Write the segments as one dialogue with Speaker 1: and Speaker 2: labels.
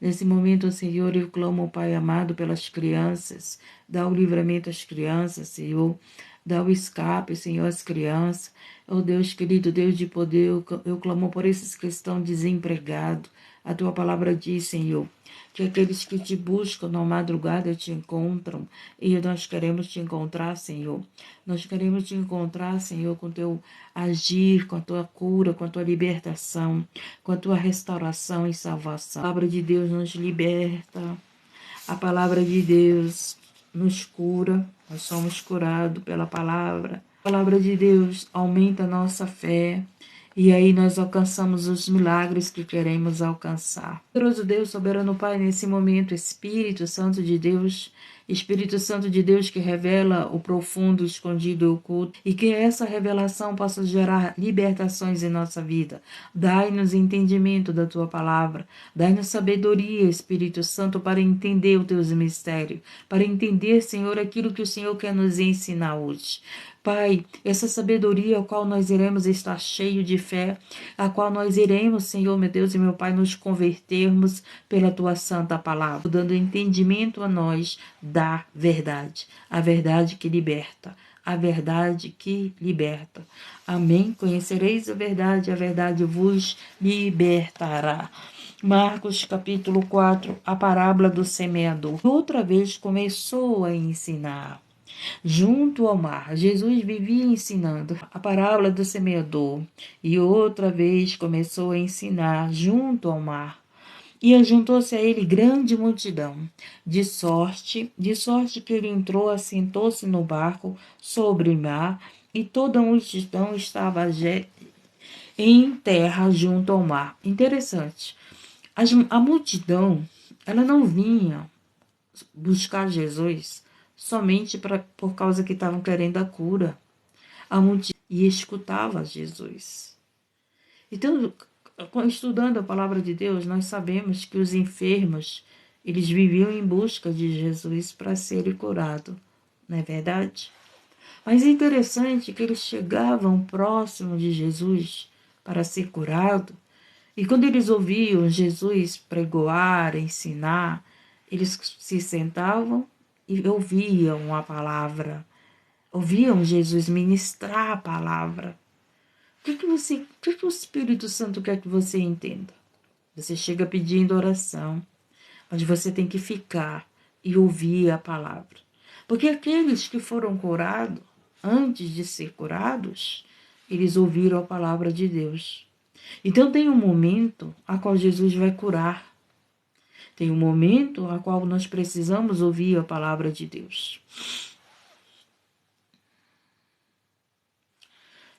Speaker 1: Nesse momento, Senhor, eu clamo, Pai amado, pelas crianças. Dá o livramento às crianças, Senhor. Dá o escape, Senhor, às crianças. Oh Deus querido, Deus de poder, eu clamo por esses que estão desempregados. A tua palavra diz, Senhor, que aqueles que te buscam na madrugada te encontram. E nós queremos te encontrar, Senhor. Nós queremos te encontrar, Senhor, com teu agir, com a tua cura, com a tua libertação, com a tua restauração e salvação. A palavra de Deus nos liberta. A palavra de Deus nos cura. Nós somos curados pela palavra. A palavra de Deus aumenta a nossa fé. E aí nós alcançamos os milagres que queremos alcançar. Poderoso Deus, soberano Pai, nesse momento, Espírito Santo de Deus que revela o profundo, escondido e oculto, e que essa revelação possa gerar libertações em nossa vida. Dai-nos entendimento da Tua palavra, dai-nos sabedoria, Espírito Santo, para entender os Teus mistérios, para entender, Senhor, aquilo que o Senhor quer nos ensinar hoje. Pai, essa sabedoria a qual nós iremos estar cheio de fé, a qual nós iremos, Senhor, meu Deus e meu Pai, nos convertermos pela Tua santa palavra, dando entendimento a nós da verdade, a verdade que liberta, a verdade que liberta. Amém? Conhecereis a verdade vos libertará. Marcos capítulo 4, a parábola do semeador. Outra vez começou a ensinar. Junto ao mar, Jesus vivia ensinando a parábola do semeador e outra vez começou a ensinar junto ao mar. E ajuntou-se a ele grande multidão, de sorte que ele entrou, assentou-se no barco sobre o mar, e toda a multidão estava em terra junto ao mar. Interessante, a multidão, ela não vinha buscar Jesus somente por causa que estavam querendo a cura. A multidão e escutava Jesus. Então, estudando a palavra de Deus, nós sabemos que os enfermos, eles viviam em busca de Jesus para serem curados, não é verdade? Mas é interessante que eles chegavam próximo de Jesus para ser curado, e quando eles ouviam Jesus pregoar, ensinar, eles se sentavam e ouviam a palavra, ouviam Jesus ministrar a palavra. O que o Espírito Santo quer que você entenda? Você chega pedindo oração, mas você tem que ficar e ouvir a palavra. Porque aqueles que foram curados, antes de ser curados, eles ouviram a palavra de Deus. Então tem um momento a qual Jesus vai curar. Tem um momento a qual nós precisamos ouvir a palavra de Deus.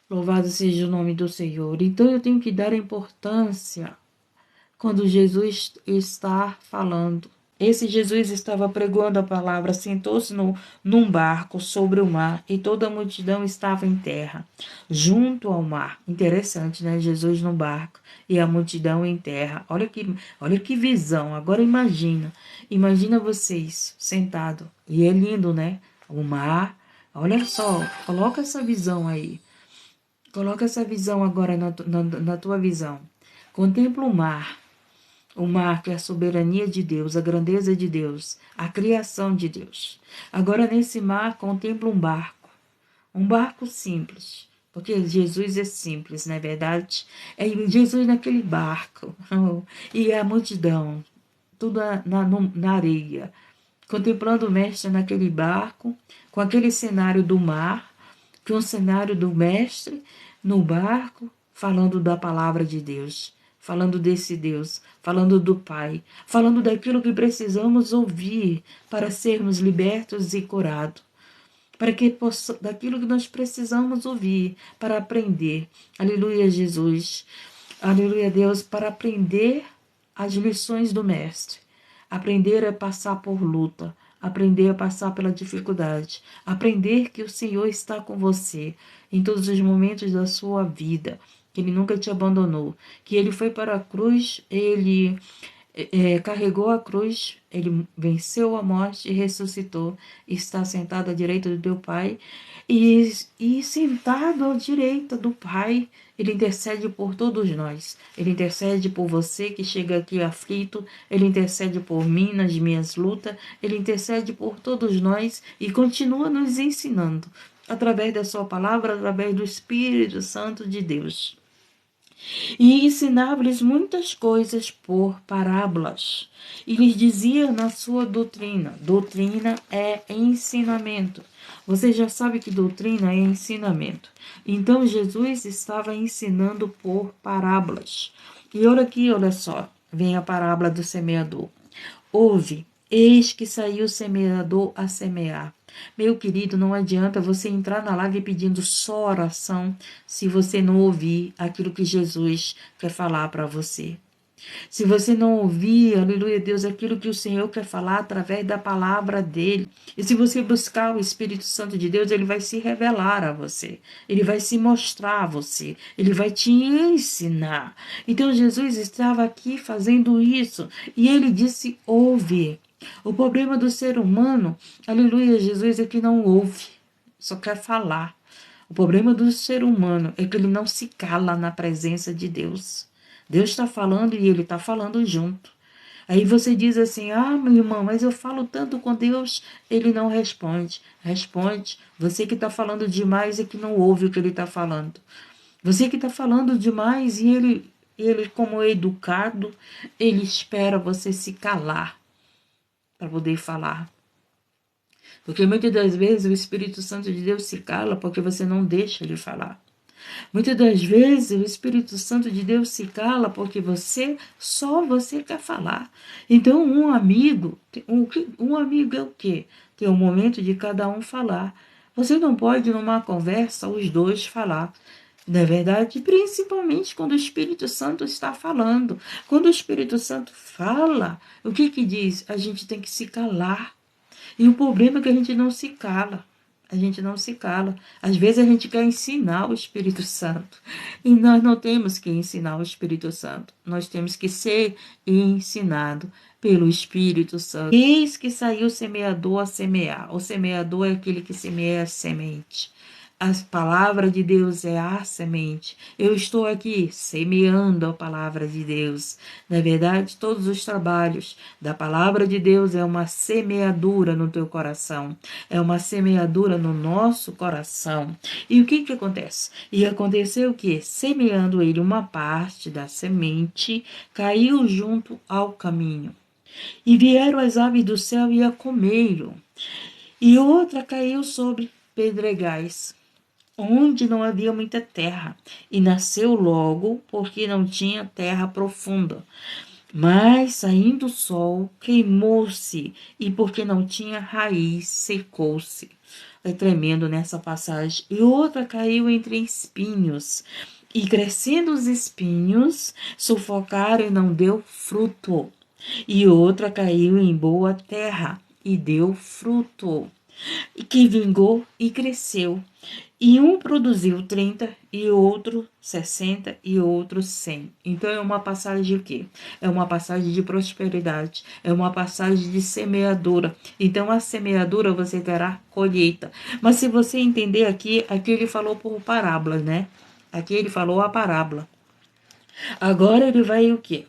Speaker 1: Louvado seja o nome do Senhor. Então eu tenho que dar importância quando Jesus está falando. Esse Jesus estava pregando a palavra, sentou-se num barco sobre o mar e toda a multidão estava em terra, junto ao mar. Interessante, né? Jesus no barco e a multidão em terra. Olha que visão. Agora imagina vocês sentados. E é lindo, né? O mar. Olha só, coloca essa visão aí. Coloca essa visão agora na tua visão. Contempla o mar. O mar que é a soberania de Deus, a grandeza de Deus, a criação de Deus. Agora nesse mar contempla um barco. Um barco simples. Porque Jesus é simples, não é verdade? É Jesus naquele barco. E a multidão, tudo na areia. Contemplando o mestre naquele barco, com aquele cenário do mar, que é um cenário do mestre no barco, falando da palavra de Deus, falando desse Deus, falando do Pai, falando daquilo que precisamos ouvir para sermos libertos e curados, daquilo que nós precisamos ouvir para aprender. Aleluia, Jesus. Aleluia, Deus, para aprender as lições do mestre. Aprender a passar por luta, aprender a passar pela dificuldade, aprender que o Senhor está com você em todos os momentos da sua vida, que Ele nunca te abandonou, que Ele foi para a cruz, Ele carregou a cruz, ele venceu a morte e ressuscitou, está sentado à direita do teu Pai, e sentado à direita do Pai, ele intercede por todos nós, ele intercede por você que chega aqui aflito, ele intercede por mim nas minhas lutas, ele intercede por todos nós e continua nos ensinando, através da sua palavra, através do Espírito Santo de Deus. E ensinava-lhes muitas coisas por parábolas. E lhes dizia na sua doutrina. Doutrina é ensinamento. Você já sabe que doutrina é ensinamento. Então Jesus estava ensinando por parábolas. E olha aqui, olha só. Vem a parábola do semeador. Ouve, eis que saiu o semeador a semear. Meu querido, não adianta você entrar na live pedindo só oração se você não ouvir aquilo que Jesus quer falar para você. Se você não ouvir, aleluia, Deus, aquilo que o Senhor quer falar através da palavra dele. E se você buscar o Espírito Santo de Deus, ele vai se revelar a você. Ele vai se mostrar a você. Ele vai te ensinar. Então Jesus estava aqui fazendo isso. E ele disse, ouve. O problema do ser humano, aleluia, Jesus, é que não ouve. Só quer falar. O problema do ser humano é que ele não se cala na presença de Deus. Deus está falando e ele está falando junto. Aí você diz assim, meu irmão, mas eu falo tanto com Deus, ele não responde. Responde. Você que está falando demais e que não ouve o que ele está falando. Você que está falando demais e ele, como educado, ele espera você se calar para poder falar. Porque muitas das vezes o Espírito Santo de Deus se cala porque você não deixa ele falar. Muitas das vezes o Espírito Santo de Deus se cala porque só você quer falar. Então um amigo é o quê? Tem um momento de cada um falar. Você não pode numa conversa os dois falar. Não é verdade? Principalmente quando o Espírito Santo está falando. Quando o Espírito Santo fala, o que diz? A gente tem que se calar. E o problema é que a gente não se cala. A gente não se cala. Às vezes a gente quer ensinar o Espírito Santo. E nós não temos que ensinar o Espírito Santo. Nós temos que ser ensinado pelo Espírito Santo. Eis que saiu o semeador a semear. O semeador é aquele que semeia a semente. A palavra de Deus é a semente. Eu estou aqui semeando a palavra de Deus. Na verdade, todos os trabalhos da palavra de Deus é uma semeadura no teu coração. É uma semeadura no nosso coração. E o que acontece? E aconteceu o que? Semeando ele uma parte da semente, caiu junto ao caminho. E vieram as aves do céu e a comeram. E outra caiu sobre pedregais, onde não havia muita terra, e nasceu logo, porque não tinha terra profunda. Mas, saindo o sol, queimou-se, e porque não tinha raiz, secou-se. É tremendo nessa passagem. E outra caiu entre espinhos, e crescendo os espinhos, sufocaram e não deu fruto. E outra caiu em boa terra, e deu fruto, e que vingou e cresceu. E um produziu 30, e outro 60, e outro 100. Então é uma passagem de quê? É uma passagem de prosperidade. É uma passagem de semeadura. Então a semeadura você terá colheita. Mas se você entender aqui ele falou por parábola, né? Aqui ele falou a parábola. Agora ele vai o quê?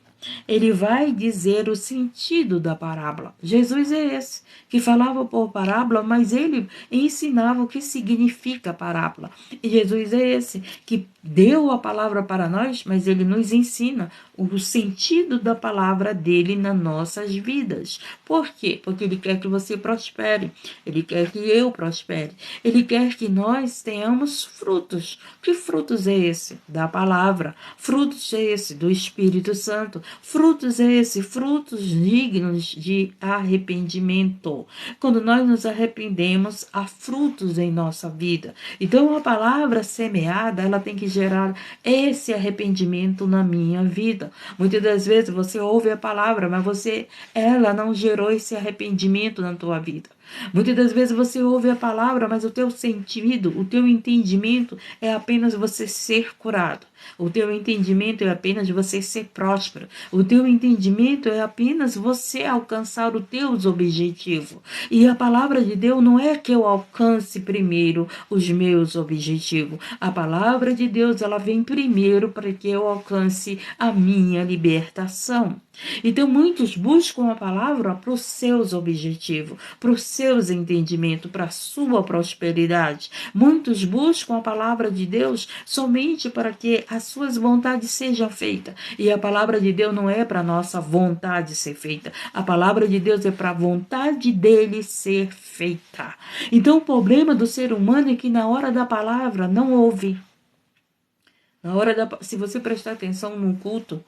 Speaker 1: Ele vai dizer o sentido da parábola. Jesus é esse, que falava por parábola, mas ele ensinava o que significa a parábola. E Jesus é esse, que deu a palavra para nós, mas ele nos ensina o sentido da palavra dele nas nossas vidas. Por quê? Porque ele quer que você prospere, ele quer que eu prospere, ele quer que nós tenhamos frutos. Que frutos é esse? Da palavra. Frutos é esse? Do Espírito Santo. Frutos é esse? Frutos dignos de arrependimento. Quando nós nos arrependemos, há frutos em nossa vida. Então a palavra semeada, ela tem que gerar esse arrependimento na minha vida. Muitas das vezes você ouve a palavra, mas ela não gerou esse arrependimento na tua vida. Muitas das vezes você ouve a palavra, mas o teu sentido, o teu entendimento é apenas você ser curado. O teu entendimento é apenas você ser próspero. O teu entendimento é apenas você alcançar os teus objetivos. E a palavra de Deus não é que eu alcance primeiro os meus objetivos. A palavra de Deus, ela vem primeiro para que eu alcance a minha libertação. Então, muitos buscam a palavra para os seus objetivos, para os seus entendimentos, para a sua prosperidade. Muitos buscam a palavra de Deus somente para que as suas vontades sejam feitas. E a palavra de Deus não é para a nossa vontade ser feita. A palavra de Deus é para a vontade dele ser feita. Então, o problema do ser humano é que na hora da palavra não ouve. Se você prestar atenção no culto,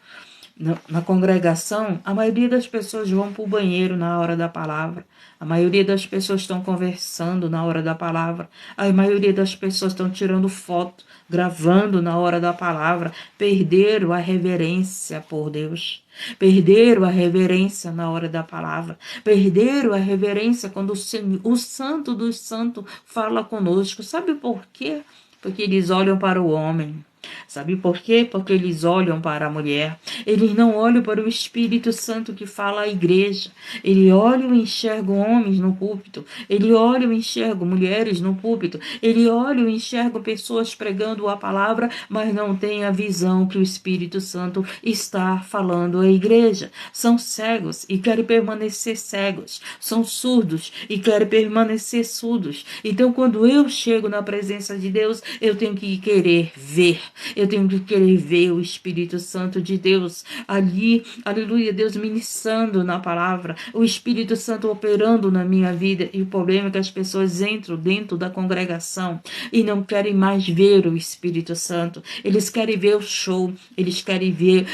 Speaker 1: na congregação, a maioria das pessoas vão para o banheiro na hora da palavra. A maioria das pessoas estão conversando na hora da palavra. A maioria das pessoas estão tirando foto, gravando na hora da palavra. Perderam a reverência por Deus. Perderam a reverência na hora da palavra. Perderam a reverência quando o Santo dos Santos fala conosco. Sabe por quê? Porque eles olham para o homem. Sabe por quê? Porque eles olham para a mulher. Eles não olham para o Espírito Santo que fala à igreja. Ele olha e enxerga homens no púlpito. Ele olha e enxerga mulheres no púlpito. Ele olha e enxerga pessoas pregando a palavra, mas não tem a visão que o Espírito Santo está falando à igreja. São cegos e querem permanecer cegos. São surdos e querem permanecer surdos. Então, quando eu chego na presença de Deus, eu tenho que querer ver. Eu tenho que querer ver o Espírito Santo de Deus ali, aleluia, Deus ministrando na palavra, o Espírito Santo operando na minha vida. E o problema é que as pessoas entram dentro da congregação e não querem mais ver o Espírito Santo. Eles querem ver o show, eles querem ver,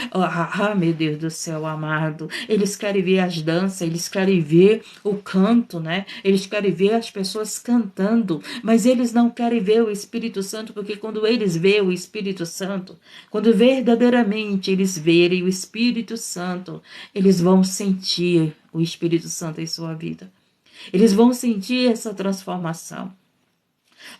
Speaker 1: meu Deus do céu amado, eles querem ver as danças, eles querem ver o canto, né? Eles querem ver as pessoas cantando, mas eles não querem ver o Espírito Santo, porque quando eles veem o Espírito Santo, quando verdadeiramente eles verem o Espírito Santo, eles vão sentir o Espírito Santo em sua vida. Eles vão sentir essa transformação.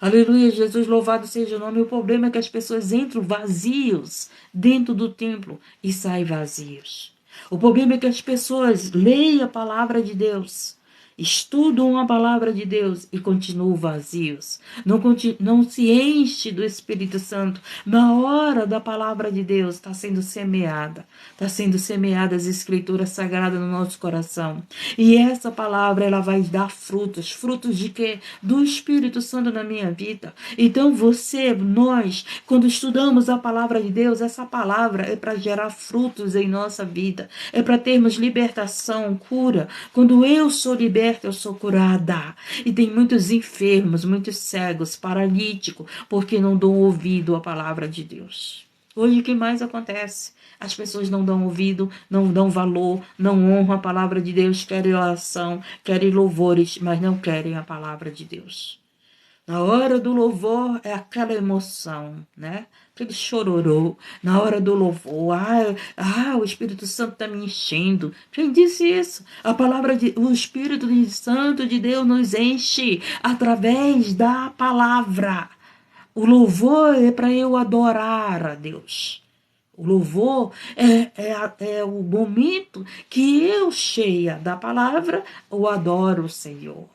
Speaker 1: Aleluia, Jesus, louvado seja o nome. O problema é que as pessoas entram vazios dentro do templo e saem vazios. O problema é que as pessoas leem a palavra de Deus, estudam a palavra de Deus e continuam vazios. Não se enche do Espírito Santo. Na hora da palavra de Deus está sendo semeada. Está sendo semeada as escrituras sagradas no nosso coração. E essa palavra, ela vai dar frutos. Frutos de quê? Do Espírito Santo na minha vida. Então nós, quando estudamos a palavra de Deus, essa palavra é para gerar frutos em nossa vida. É para termos libertação, cura. Quando eu sou liberta, eu sou curada. E tem muitos enfermos, muitos cegos, paralíticos, porque não dão ouvido à palavra de Deus. Hoje o que mais acontece? As pessoas não dão ouvido, não dão valor, não honram a palavra de Deus, querem oração, querem louvores, mas não querem a palavra de Deus. Na hora do louvor é aquela emoção, né? Aquele chororô. Na hora do louvor, o Espírito Santo está me enchendo. Quem disse isso? O Espírito Santo de Deus nos enche através da palavra. O louvor é para eu adorar a Deus. O louvor é o momento que eu, cheia da palavra, eu adoro o Senhor.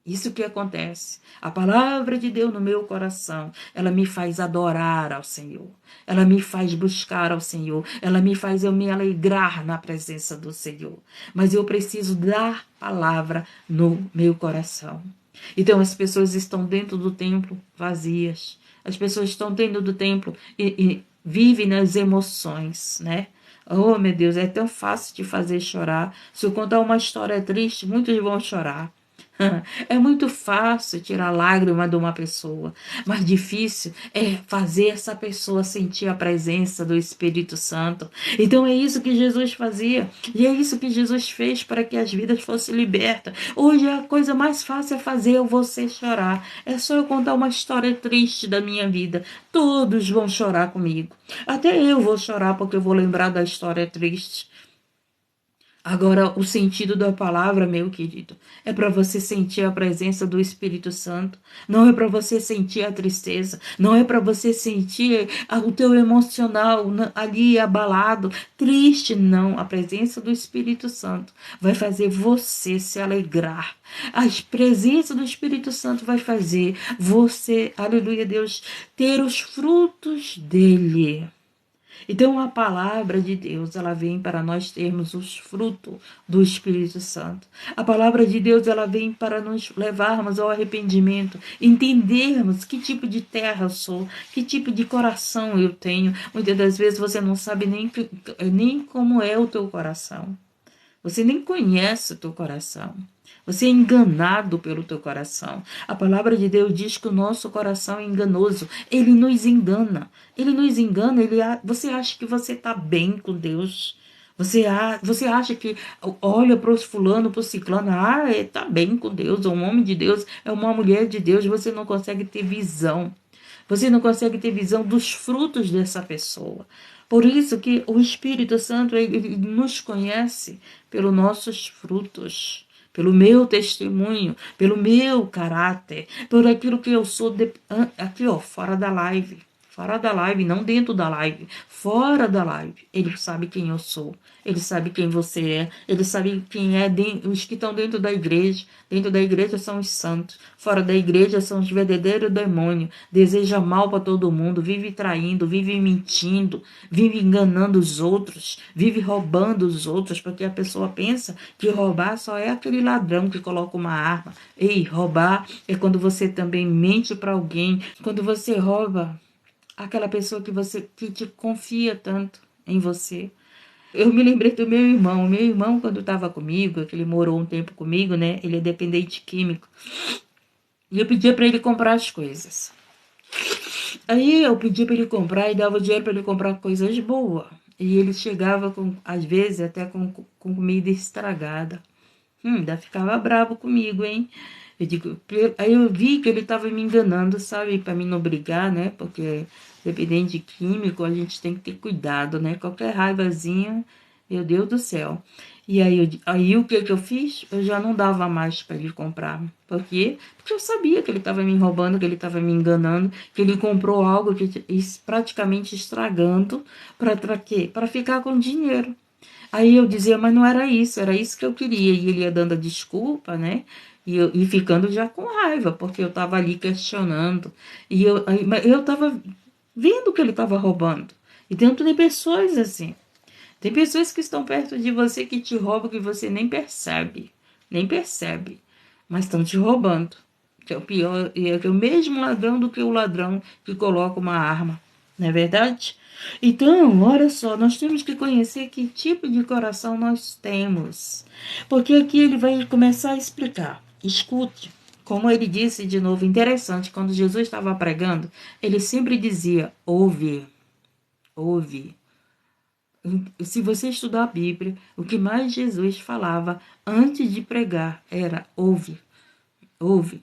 Speaker 1: Isso que acontece. A palavra de Deus no meu coração, ela me faz adorar ao Senhor. Ela me faz buscar ao Senhor. Ela me faz eu me alegrar na presença do Senhor. Mas eu preciso da palavra no meu coração. Então as pessoas estão dentro do templo vazias. As pessoas estão dentro do templo e vivem nas emoções, né? Oh, meu Deus, é tão fácil de fazer chorar. Se eu contar uma história triste, muitos vão chorar. É muito fácil tirar lágrima de uma pessoa, mas difícil é fazer essa pessoa sentir a presença do Espírito Santo. Então é isso que Jesus fazia, e é isso que Jesus fez para que as vidas fossem libertas. Hoje a coisa mais fácil é fazer você chorar. É só eu contar uma história triste da minha vida. Todos vão chorar comigo. Até eu vou chorar porque eu vou lembrar da história triste. Agora, o sentido da palavra, meu querido, é para você sentir a presença do Espírito Santo. Não é para você sentir a tristeza. Não é para você sentir o teu emocional ali abalado, triste. Não. A presença do Espírito Santo vai fazer você se alegrar. A presença do Espírito Santo vai fazer você, aleluia, Deus, ter os frutos dele. Então a palavra de Deus, ela vem para nós termos os frutos do Espírito Santo. A palavra de Deus, ela vem para nos levarmos ao arrependimento, entendermos que tipo de terra eu sou, que tipo de coração eu tenho. Muitas das vezes você não sabe nem como é o teu coração. Você nem conhece o teu coração. Você é enganado pelo teu coração. A palavra de Deus diz que o nosso coração é enganoso. Ele nos engana. Ele nos engana. Você acha que você está bem com Deus. Você acha que olha para os fulano, para o ciclano, está bem com Deus, é um homem de Deus, é uma mulher de Deus. Você não consegue ter visão. Você não consegue ter visão dos frutos dessa pessoa. Por isso que o Espírito Santo, ele nos conhece pelos nossos frutos, pelo meu testemunho, pelo meu caráter, por aquilo que eu sou aqui, ó, fora da live. Fora da live, não dentro da live, fora da live. Ele sabe quem eu sou, ele sabe quem você é, ele sabe quem é os que estão dentro da igreja. Dentro da igreja são os santos, fora da igreja são os verdadeiros demônios. Deseja mal para todo mundo, vive traindo, vive mentindo, vive enganando os outros, vive roubando os outros, porque a pessoa pensa que roubar só é aquele ladrão que coloca uma arma. Ei, roubar é quando você também mente para alguém, quando você rouba aquela pessoa que te confia tanto em você. Eu me lembrei do meu irmão. O meu irmão, quando estava comigo, que ele morou um tempo comigo, né? Ele é dependente químico. E eu pedia para ele comprar as coisas. Aí eu pedia para ele comprar e dava dinheiro para ele comprar coisas boas. E ele chegava, às vezes, até com comida estragada. Ainda ficava bravo comigo, hein? Eu digo, aí eu vi que ele estava me enganando, sabe? Para mim não brigar, né? Porque dependente de químico, a gente tem que ter cuidado, né? Qualquer raivazinha, meu Deus do céu. E aí o que eu fiz? Eu já não dava mais para ele comprar. Por quê? Porque eu sabia que ele estava me roubando, que ele estava me enganando, que ele comprou algo que praticamente estragando. Para quê? Para ficar com dinheiro. Aí eu dizia, mas não era isso que eu queria. E ele ia dando a desculpa, né? E ficando já com raiva, porque eu estava ali questionando. Mas eu estava vendo que ele estava roubando. E dentro de pessoas assim. Tem pessoas que estão perto de você que te roubam que você nem percebe. Nem percebe. Mas estão te roubando. Que é o pior, é o mesmo ladrão do que o ladrão que coloca uma arma. Não é verdade? Então, olha só, nós temos que conhecer que tipo de coração nós temos. Porque aqui ele vai começar a explicar. Escute. Como ele disse de novo, interessante, quando Jesus estava pregando, ele sempre dizia, ouve, ouve. Se você estudar a Bíblia, o que mais Jesus falava antes de pregar era ouve, ouve,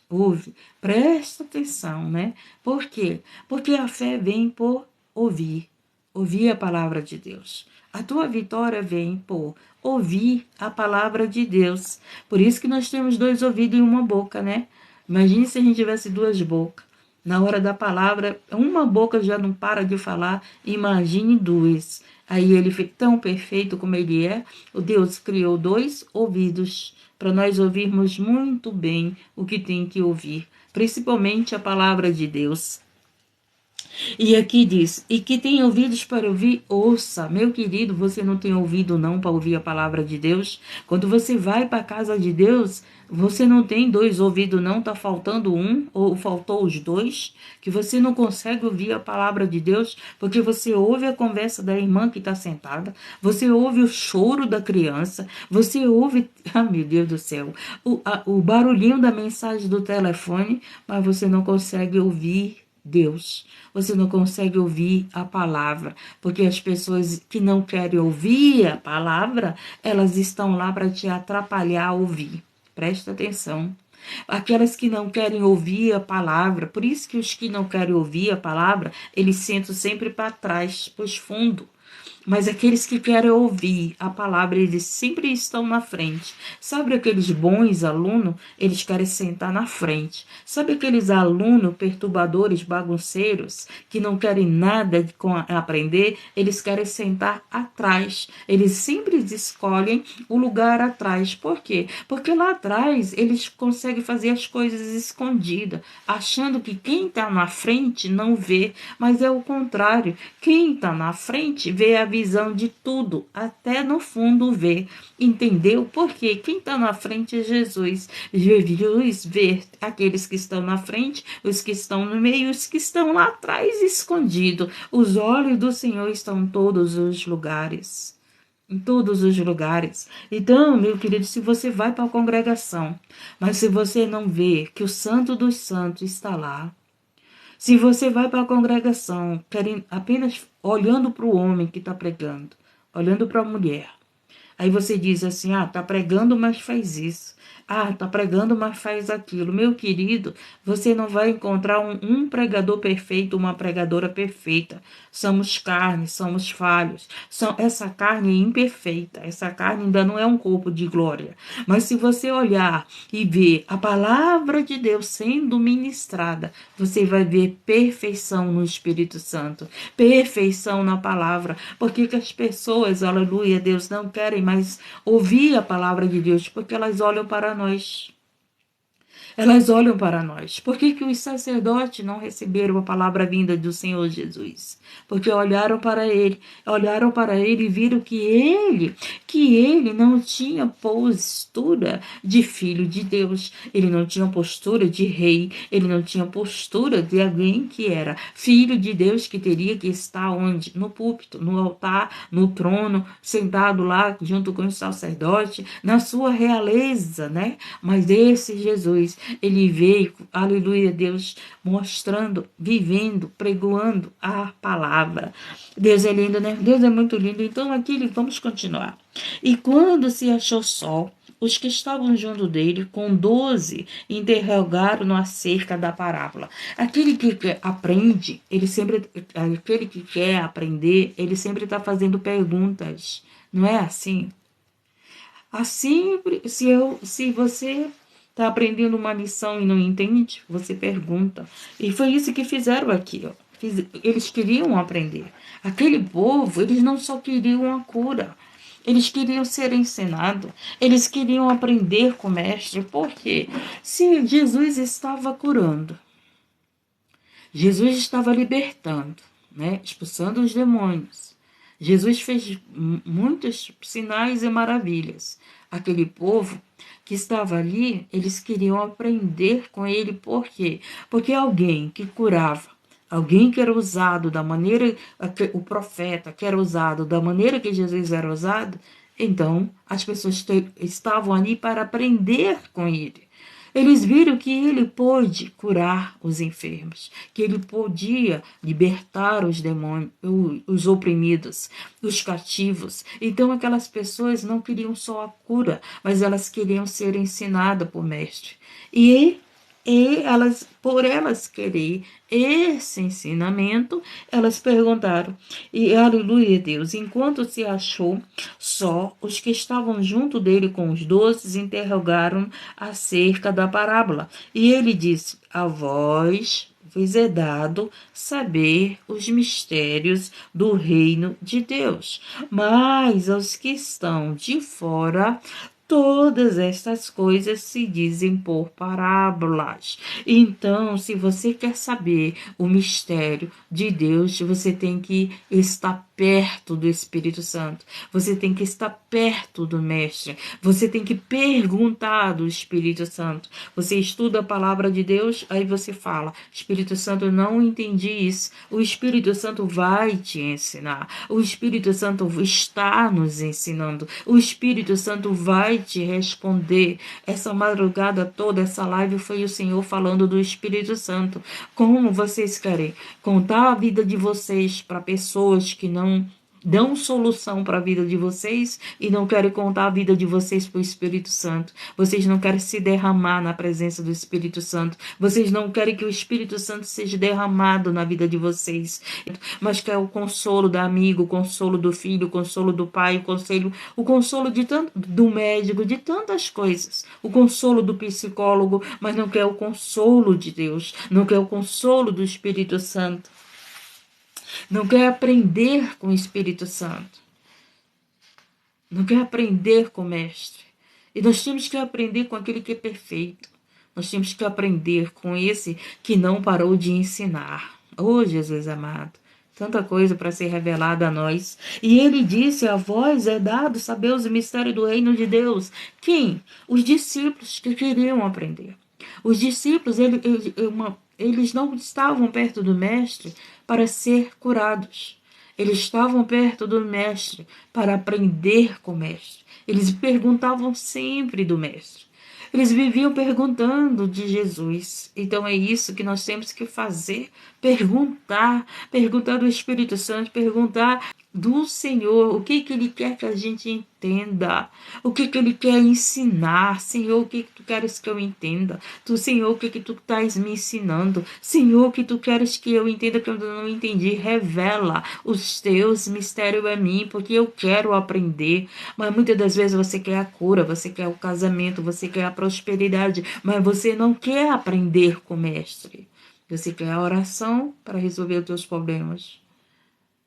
Speaker 1: ouve. Presta atenção, né? Por quê? Porque a fé vem por ouvir, ouvir a palavra de Deus. A tua vitória vem por ouvir a palavra de Deus. Por isso que nós temos 2 ouvidos e uma boca, né? Imagine se a gente tivesse 2 bocas. Na hora da palavra, uma boca já não para de falar, imagine 2. Aí ele foi tão perfeito como ele é, o Deus criou 2 ouvidos para nós ouvirmos muito bem o que tem que ouvir, principalmente a palavra de Deus. E aqui diz, e que tem ouvidos para ouvir, ouça. Meu querido, você não tem ouvido não para ouvir a palavra de Deus? Quando você vai para a casa de Deus, você não tem 2 ouvidos não, está faltando um, ou faltou os 2, que você não consegue ouvir a palavra de Deus, porque você ouve a conversa da irmã que está sentada, você ouve o choro da criança, você ouve, meu Deus do céu, o barulhinho da mensagem do telefone, mas você não consegue ouvir Deus. Você não consegue ouvir a palavra, porque as pessoas que não querem ouvir a palavra, elas estão lá para te atrapalhar a ouvir. Presta atenção. Aquelas que não querem ouvir a palavra, por isso que os que não querem ouvir a palavra, eles sentam sempre para trás, para os fundos. Mas aqueles que querem ouvir a palavra, eles sempre estão na frente. Sabe aqueles bons alunos? Eles querem sentar na frente. Sabe aqueles alunos perturbadores, bagunceiros, que não querem nada com aprender? Eles querem sentar atrás. Eles sempre escolhem o lugar atrás. Por quê? Porque lá atrás eles conseguem fazer as coisas escondidas, achando que quem está na frente não vê, mas é o contrário. Quem está na frente vê a visão de tudo, até no fundo vê. Entendeu? Porque quem está na frente é Jesus. Jesus vê aqueles que estão na frente, os que estão no meio, os que estão lá atrás escondidos. Os olhos do Senhor estão em todos os lugares. Em todos os lugares. Então, meu querido, se você vai para a congregação, mas se você não vê que o Santo dos Santos está lá, se você vai para a congregação querendo, apenas olhando para o homem que está pregando, olhando para a mulher, aí você diz assim, tá pregando, mas faz isso. Tá pregando, mas faz aquilo. Meu querido, você não vai encontrar um pregador perfeito, uma pregadora perfeita. Somos carne, somos falhos. Essa carne é imperfeita. Essa carne ainda não é um corpo de glória. Mas se você olhar e ver a palavra de Deus sendo ministrada, você vai ver perfeição no Espírito Santo. Perfeição na palavra. Porque que as pessoas, aleluia, Deus, não querem mais ouvir a palavra de Deus, porque elas olham para nós. Elas olham para nós. Por que os sacerdotes não receberam a palavra vinda do Senhor Jesus? Porque olharam para ele e viram que ele não tinha postura de filho de Deus, ele não tinha postura de rei, ele não tinha postura de alguém que era filho de Deus, que teria que estar onde? No púlpito, no altar, no trono, sentado lá junto com os sacerdotes, na sua realeza, né? Mas esse Jesus, ele veio, aleluia, Deus, mostrando, vivendo, pregoando a palavra. Deus é lindo, né? Deus é muito lindo. Então, aqui vamos continuar. E quando se achou só, os que estavam junto dele, com 12, interrogaram-no acerca da parábola. Aquele que aprende, aquele que quer aprender, ele sempre está fazendo perguntas. Não é assim? Assim, se você está aprendendo uma lição e não entende, você pergunta. E foi isso que fizeram aqui, ó. Eles queriam aprender. Aquele povo, eles não só queriam a cura, eles queriam ser ensinados, eles queriam aprender com o mestre. Por quê? Se Jesus estava curando, Jesus estava libertando, né? Expulsando os demônios. Jesus fez muitos sinais e maravilhas. Aquele povo que estava ali, eles queriam aprender com ele. Por quê? Porque alguém que curava, alguém que era usado da maneira, o profeta que era usado da maneira que Jesus era usado, então as pessoas estavam ali para aprender com ele. Eles viram que ele pôde curar os enfermos, que ele podia libertar os demônios, os oprimidos, os cativos. Então aquelas pessoas não queriam só a cura, mas elas queriam ser ensinadas por mestre. E elas, por elas querer esse ensinamento, elas perguntaram. E aleluia, Deus, enquanto se achou só, os que estavam junto dele com os 12 interrogaram acerca da parábola. E ele disse: a vós vos é dado saber os mistérios do reino de Deus, mas aos que estão de fora, todas estas coisas se dizem por parábolas. Então, se você quer saber o mistério de Deus, você tem que estar perto do Espírito Santo. Você tem que estar perto do Mestre. Você tem que perguntar do Espírito Santo. Você estuda a palavra de Deus, aí você fala: Espírito Santo, eu não entendi isso. O Espírito Santo vai te ensinar. O Espírito Santo está nos ensinando. O Espírito Santo vai te responder. Essa madrugada toda, essa live foi o Senhor falando do Espírito Santo. Como vocês querem contar a vida de vocês para pessoas que não dão solução para a vida de vocês e não querem contar a vida de vocês para o Espírito Santo. Vocês não querem se derramar na presença do Espírito Santo. Vocês não querem que o Espírito Santo seja derramado na vida de vocês. Mas quer o consolo do amigo, o consolo do filho, o consolo do pai, o consolo de do médico, de tantas coisas. O consolo do psicólogo, mas não quer o consolo de Deus. Não quer o consolo do Espírito Santo. Não quer aprender com o Espírito Santo. Não quer aprender com o Mestre. E nós temos que aprender com aquele que é perfeito. Nós temos que aprender com esse que não parou de ensinar. Oh, Jesus amado, tanta coisa para ser revelada a nós. E ele disse, a vós é dado saber os mistérios do reino de Deus. Quem? Os discípulos que queriam aprender. Os discípulos, eles não estavam perto do Mestre para ser curados. Eles estavam perto do Mestre para aprender com o Mestre. Eles perguntavam sempre do Mestre. Eles viviam perguntando de Jesus. Então é isso que nós temos que fazer. Perguntar do Espírito Santo, perguntar do Senhor, o que Ele quer que a gente entenda, o que Ele quer ensinar. Senhor, o que Tu queres que eu entenda? Senhor, o que Tu estás me ensinando? Senhor, o que Tu queres que eu entenda que eu não entendi? Revela os Teus mistérios a mim, porque eu quero aprender. Mas muitas das vezes você quer a cura, você quer o casamento, você quer a prosperidade, mas você não quer aprender com o Mestre. Você quer a oração para resolver os teus problemas,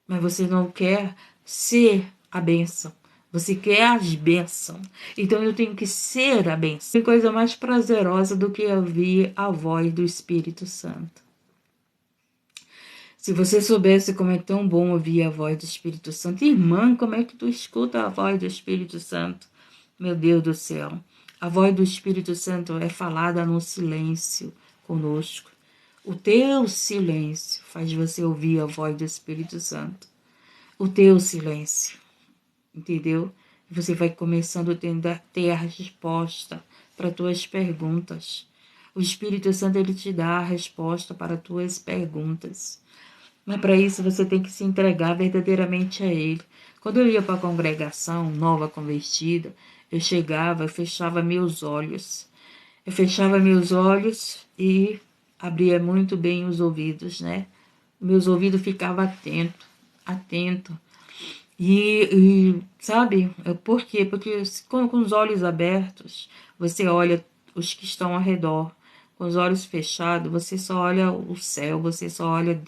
Speaker 1: mas você não quer ser a bênção. Você quer as bênçãos. Então eu tenho que ser a bênção. Tem coisa mais prazerosa do que ouvir a voz do Espírito Santo. Se você soubesse como é tão bom ouvir a voz do Espírito Santo. Irmã, como é que tu escuta a voz do Espírito Santo? Meu Deus do céu. A voz do Espírito Santo é falada no silêncio conosco. O teu silêncio faz você ouvir a voz do Espírito Santo. O teu silêncio. Entendeu? Você vai começando a ter a resposta para tuas perguntas. O Espírito Santo, ele te dá a resposta para tuas perguntas. Mas para isso você tem que se entregar verdadeiramente a Ele. Quando eu ia para a congregação, nova convertida, eu chegava, eu fechava meus olhos. Eu fechava meus olhos e abria muito bem os ouvidos, né? Meus ouvidos ficavam atento. E sabe, por quê? Porque com os olhos abertos, você olha os que estão ao redor. Com os olhos fechados, você só olha o céu, você só olha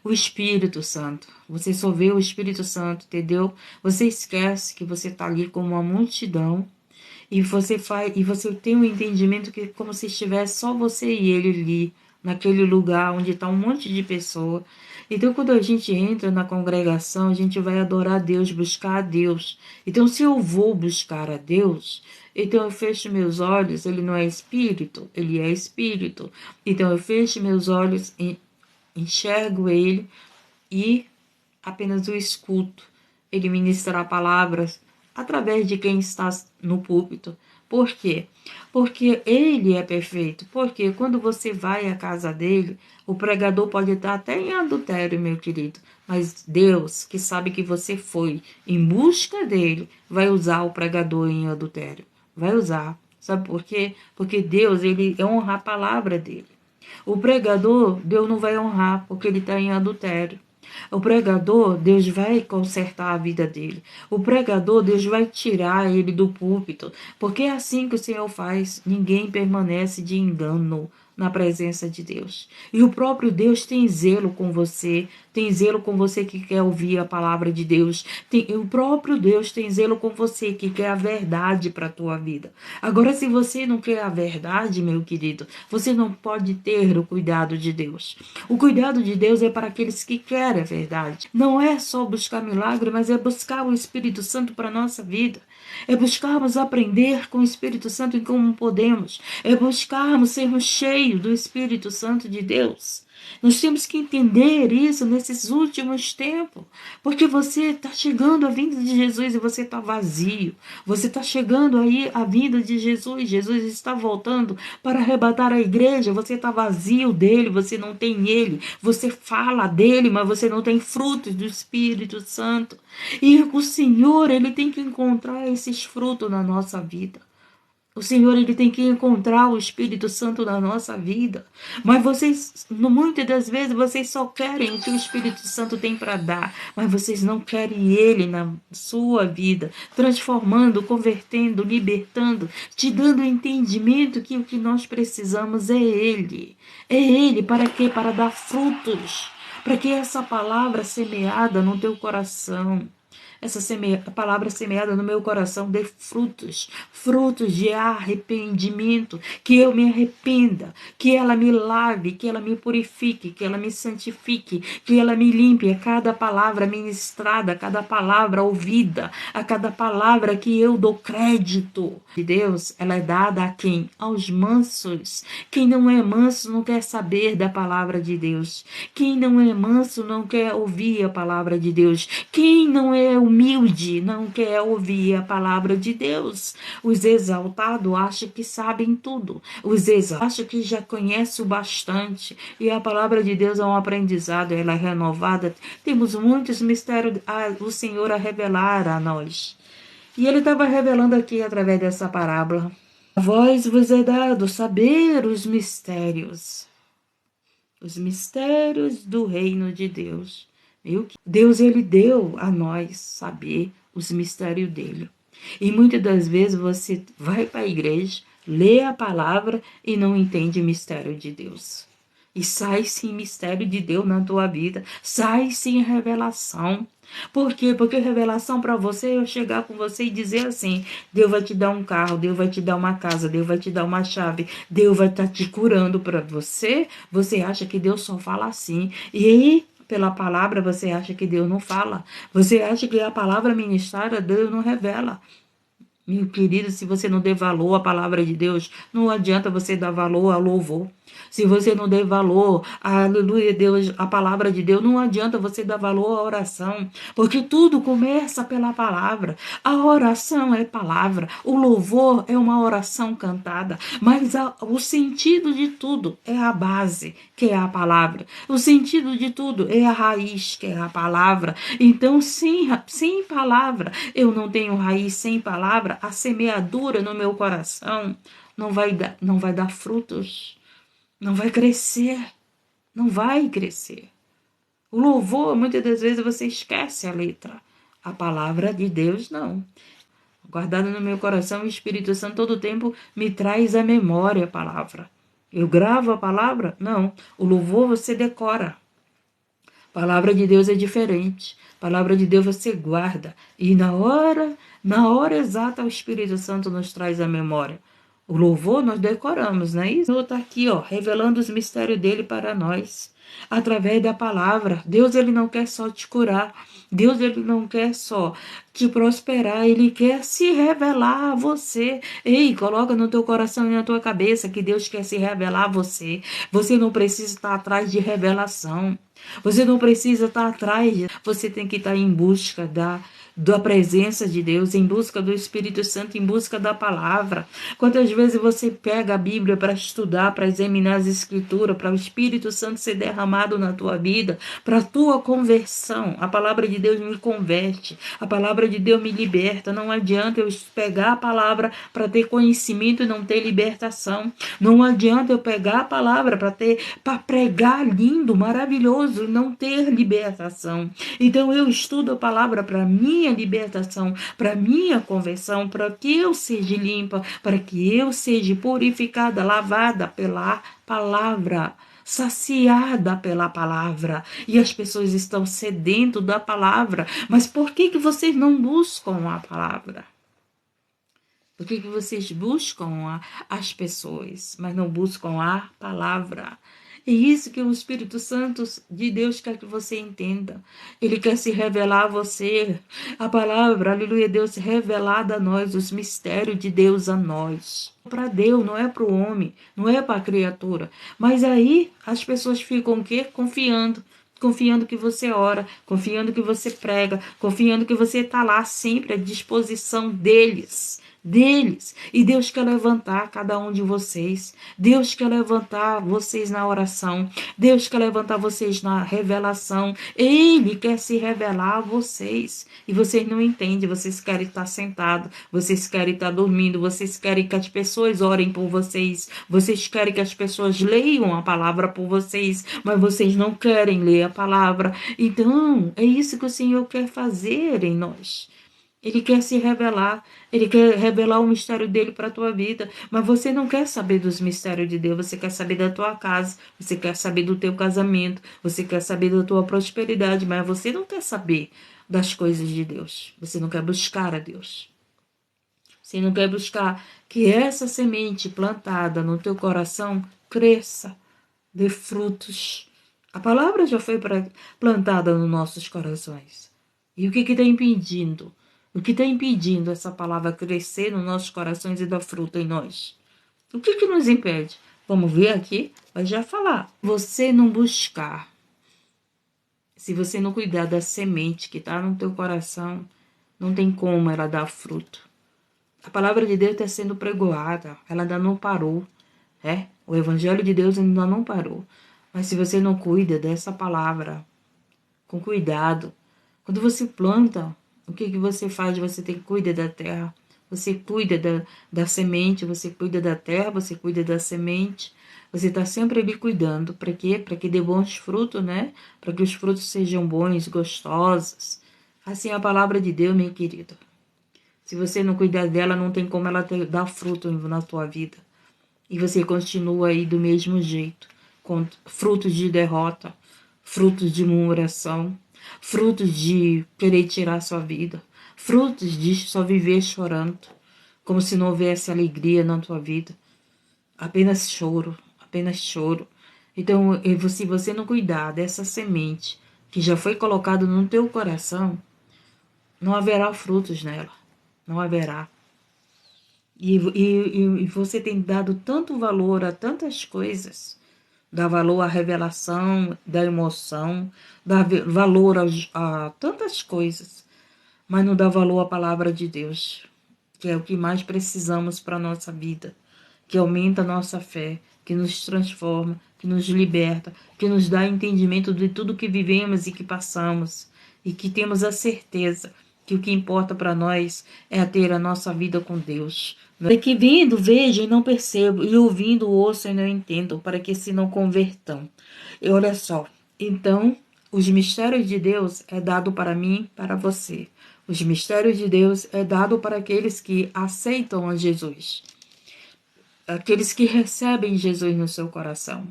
Speaker 1: o Espírito Santo. Você só vê o Espírito Santo, entendeu? Você esquece que você está ali com uma multidão e você tem um entendimento que é como se estivesse só você e ele ali, naquele lugar onde está um monte de pessoa. Então, quando a gente entra na congregação, a gente vai adorar a Deus, buscar a Deus. Então, se eu vou buscar a Deus, então eu fecho meus olhos, ele não é espírito, ele é espírito. Então, eu fecho meus olhos, enxergo ele e apenas o escuto. Ele ministrar palavras através de quem está no púlpito. Por quê? Porque ele é perfeito. Porque quando você vai à casa dele, o pregador pode estar até em adultério, meu querido. Mas Deus, que sabe que você foi em busca dele, vai usar o pregador em adultério. Vai usar. Sabe por quê? Porque Deus, ele honra a palavra dele. O pregador, Deus não vai honrar, porque ele está em adultério. O pregador, Deus vai consertar a vida dele. O pregador, Deus vai tirar ele do púlpito. Porque é assim que o Senhor faz. Ninguém permanece de engano na presença de Deus. E o próprio Deus tem zelo com você. Tem zelo com você que quer ouvir a palavra de Deus. O próprio Deus tem zelo com você que quer a verdade para a tua vida. Agora, se você não quer a verdade, meu querido, você não pode ter o cuidado de Deus. O cuidado de Deus é para aqueles que querem a verdade. Não é só buscar milagre, mas é buscar o Espírito Santo para a nossa vida. É buscarmos aprender com o Espírito Santo em como podemos. É buscarmos sermos cheios cheio do Espírito Santo de Deus. Nós temos que entender isso nesses últimos tempos, porque você está chegando à vinda de Jesus e você está vazio. Você está chegando aí à vinda de Jesus, Jesus está voltando para arrebatar a igreja, você está vazio dele, você não tem ele, você fala dele, mas você não tem frutos do Espírito Santo. E o Senhor, ele tem que encontrar esses frutos na nossa vida. O Senhor, ele tem que encontrar o Espírito Santo na nossa vida. Mas vocês, muitas das vezes, vocês só querem o que o Espírito Santo tem para dar, mas vocês não querem ele na sua vida, transformando, convertendo, libertando, te dando o entendimento que o que nós precisamos é ele. É ele para quê? Para dar frutos. Para que essa palavra semeada no teu coração, essa palavra semeada no meu coração dê frutos, frutos de arrependimento, que eu me arrependa, que ela me lave, que ela me purifique, que ela me santifique, que ela me limpe a cada palavra ministrada, a cada palavra ouvida, a cada palavra que eu dou crédito. De Deus, ela é dada a quem? Aos mansos. Quem não é manso não quer saber da palavra de Deus. Quem não é manso não quer ouvir a palavra de Deus. Quem não é humilde não quer ouvir a palavra de Deus. Os exaltados acham que sabem tudo. Os exaltados acham que já conhecem o bastante. E a palavra de Deus é um aprendizado, ela é renovada. Temos muitos mistérios o Senhor a revelar a nós. E ele estava revelando aqui através dessa parábola. A vós vos é dado saber os mistérios do reino de Deus. Deus, ele deu a nós saber os mistérios dele. E muitas das vezes você vai para a igreja, lê a palavra e não entende o mistério de Deus. E sai sem mistério de Deus na tua vida, sai sem revelação. Por quê? Porque revelação para você é eu chegar com você e dizer assim: Deus vai te dar um carro, Deus vai te dar uma casa, Deus vai te dar uma chave, Deus vai estar te curando para você. Você acha que Deus só fala assim. E aí, pela palavra, você acha que Deus não fala. Você acha que a palavra ministrada, Deus não revela. Meu querido, se você não der valor à palavra de Deus, não adianta você dar valor ao louvor. Se você não der valor, aleluia, Deus, a palavra de Deus, não adianta você dar valor à oração, porque tudo começa pela palavra. A oração é palavra, o louvor é uma oração cantada, mas o sentido de tudo é a base, que é a palavra. O sentido de tudo é a raiz, que é a palavra. Então, sem palavra, eu não tenho raiz. Sem palavra, a semeadura no meu coração não vai dar frutos. Não vai crescer. Não vai crescer. O louvor, muitas das vezes você esquece a letra. A palavra de Deus, não. Guardada no meu coração, o Espírito Santo todo tempo me traz à memória a palavra. Eu gravo a palavra? Não. O louvor você decora. A palavra de Deus é diferente. A palavra de Deus você guarda. E na hora exata, o Espírito Santo nos traz à memória. O louvor nós decoramos, não é isso? Está aqui, ó, revelando os mistérios dele para nós, através da palavra. Deus, ele não quer só te curar. Deus, ele não quer só te prosperar. Ele quer se revelar a você. Ei, coloca no teu coração e na tua cabeça que Deus quer se revelar a você. Você não precisa estar atrás de revelação. Você não precisa estar atrás. Você tem que estar em busca da presença de Deus, em busca do Espírito Santo, em busca da palavra. Quantas vezes você pega a Bíblia para estudar, para examinar as Escrituras, para o Espírito Santo ser derramado na tua vida, para a tua conversão. A palavra de Deus me converte, a palavra de Deus me liberta. Não adianta eu pegar a palavra para ter conhecimento e não ter libertação. Não adianta eu pegar a palavra para pregar lindo, maravilhoso e não ter libertação. Então eu estudo a palavra para minha libertação, para minha conversão, para que eu seja limpa, para que eu seja purificada, lavada pela palavra, saciada pela palavra. E as pessoas estão sedento da palavra. Mas por que vocês não buscam a palavra? Por que vocês buscam as pessoas, mas não buscam a palavra? É isso que o Espírito Santo de Deus quer que você entenda. Ele quer se revelar a você. A palavra, aleluia, Deus revelada a nós, os mistérios de Deus a nós. Para Deus, não é para o homem, não é para a criatura. Mas aí as pessoas ficam o quê? Confiando que você ora, confiando que você prega, confiando que você está lá sempre à disposição deles. E Deus quer levantar cada um de vocês. Deus quer levantar vocês na oração. Deus quer levantar vocês na revelação. Ele quer se revelar a vocês. E vocês não entendem. Vocês querem estar sentados. Vocês querem estar dormindo. Vocês querem que as pessoas orem por vocês. Vocês querem que as pessoas leiam a palavra por vocês. Mas vocês não querem ler a palavra. Então, é isso que o Senhor quer fazer em nós. Ele quer se revelar, ele quer revelar o mistério dele para a tua vida, mas você não quer saber dos mistérios de Deus, você quer saber da tua casa, você quer saber do teu casamento, você quer saber da tua prosperidade, mas você não quer saber das coisas de Deus, você não quer buscar a Deus. Você não quer buscar que essa semente plantada no teu coração cresça, dê frutos. A palavra já foi plantada nos nossos corações. E o que está impedindo? O que está impedindo essa palavra crescer nos nossos corações e dar fruto em nós? O que nos impede? Vamos ver aqui, vai já falar. Você não buscar, se você não cuidar da semente que está no teu coração, não tem como ela dar fruto. A palavra de Deus está sendo pregoada, ela ainda não parou. O evangelho de Deus ainda não parou. Mas se você não cuida dessa palavra, com cuidado, quando você planta, o que você faz? Você tem que cuidar da terra, você cuida da semente, você cuida da terra, você cuida da semente, você está sempre ali cuidando. Para quê? Para que dê bons frutos, né? Para que os frutos sejam bons, gostosos. Assim é a palavra de Deus, meu querido. Se você não cuidar dela, não tem como ela dar fruto na tua vida. E você continua aí do mesmo jeito, com frutos de derrota, frutos de murmuração, frutos de querer tirar sua vida, frutos de só viver chorando, como se não houvesse alegria na tua vida. Apenas choro, apenas choro. Então, se você não cuidar dessa semente que já foi colocada no teu coração, não haverá frutos nela, não haverá. E você tem dado tanto valor a tantas coisas, dá valor à revelação, da emoção, dá valor a tantas coisas, mas não dá valor à palavra de Deus, que é o que mais precisamos para a nossa vida, que aumenta a nossa fé, que nos transforma, que nos liberta, que nos dá entendimento de tudo que vivemos e que passamos, e que temos a certeza que o que importa para nós é ter a nossa vida com Deus. Para que vendo, vejam e não percebam, e ouvindo, ouçam e não entendam, para que se não convertam. E olha só, então, os mistérios de Deus é dado para mim, para você. Os mistérios de Deus é dado para aqueles que aceitam a Jesus. Aqueles que recebem Jesus no seu coração.